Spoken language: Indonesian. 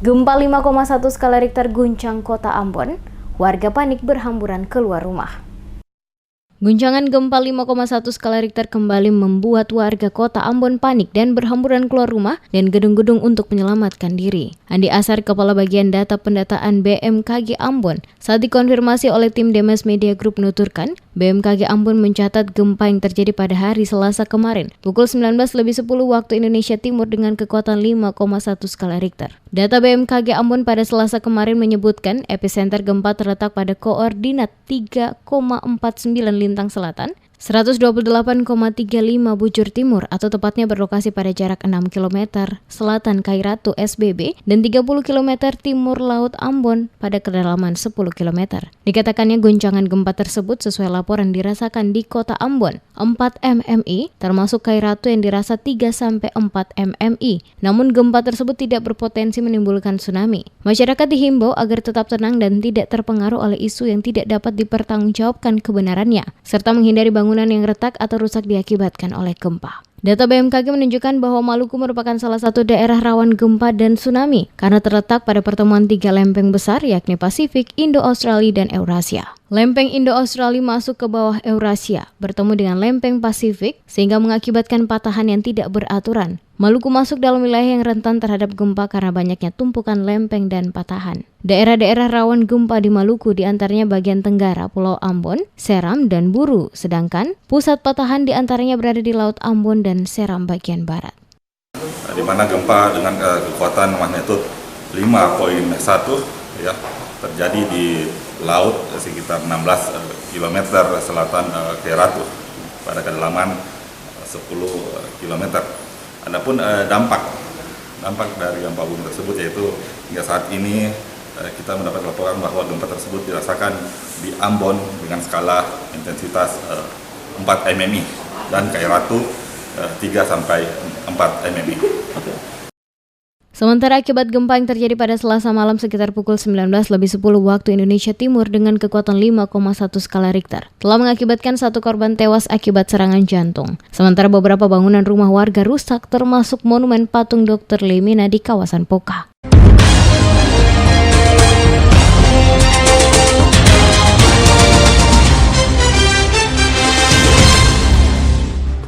Gempa 5,1 skala Richter guncang kota Ambon, warga panik berhamburan keluar rumah. Guncangan gempa 5,1 skala Richter kembali membuat warga kota Ambon panik dan berhamburan keluar rumah dan gedung-gedung untuk menyelamatkan diri. Andi Asar, Kepala Bagian Data Pendataan BMKG Ambon, saat dikonfirmasi oleh tim Demes Media Group menuturkan, BMKG Ambon mencatat gempa yang terjadi pada hari Selasa kemarin, pukul 19.10 waktu Indonesia Timur dengan kekuatan 5,1 skala Richter. Data BMKG Ambon pada Selasa kemarin menyebutkan epicenter gempa terletak pada koordinat 3,49 Lintang Selatan, 128,35 Bujur Timur atau tepatnya berlokasi pada jarak 6 km selatan Kairatu SBB dan 30 km timur laut Ambon pada kedalaman 10 km. Dikatakannya guncangan gempa tersebut sesuai laporan dirasakan di kota Ambon 4 mmi termasuk Kairatu yang dirasa 3-4 mmi. Namun gempa tersebut tidak berpotensi menimbulkan tsunami. Masyarakat dihimbau agar tetap tenang dan tidak terpengaruh oleh isu yang tidak dapat dipertanggungjawabkan kebenarannya serta menghindari bangunan yang retak atau rusak diakibatkan oleh gempa. Data BMKG menunjukkan bahwa Maluku merupakan salah satu daerah rawan gempa dan tsunami karena terletak pada pertemuan 3 lempeng besar yakni Pasifik, Indo-Australia, dan Eurasia. Lempeng Indo-Australia masuk ke bawah Eurasia, bertemu dengan lempeng Pasifik sehingga mengakibatkan patahan yang tidak beraturan. Maluku masuk dalam wilayah yang rentan terhadap gempa karena banyaknya tumpukan lempeng dan patahan. Daerah-daerah rawan gempa di Maluku diantaranya bagian tenggara Pulau Ambon, Seram, dan Buru, sedangkan pusat patahan diantaranya berada di Laut Ambon dan Seram bagian barat. Di mana gempa dengan kekuatan magnitudo 5,1 ya, terjadi di laut sekitar 16 km selatan Kairatu pada kedalaman 10 km. Adapun dampak dari gempa bumi tersebut yaitu hingga saat ini kita mendapat laporan bahwa gempa tersebut dirasakan di Ambon dengan skala intensitas 4 mmi dan Kairatu 3-4 mmi. Sementara akibat gempa yang terjadi pada Selasa malam sekitar pukul 19.10 waktu Indonesia Timur dengan kekuatan 5,1 skala Richter telah mengakibatkan 1 korban tewas akibat serangan jantung. Sementara beberapa bangunan rumah warga rusak termasuk monumen patung Dr. Lemina di kawasan Poka.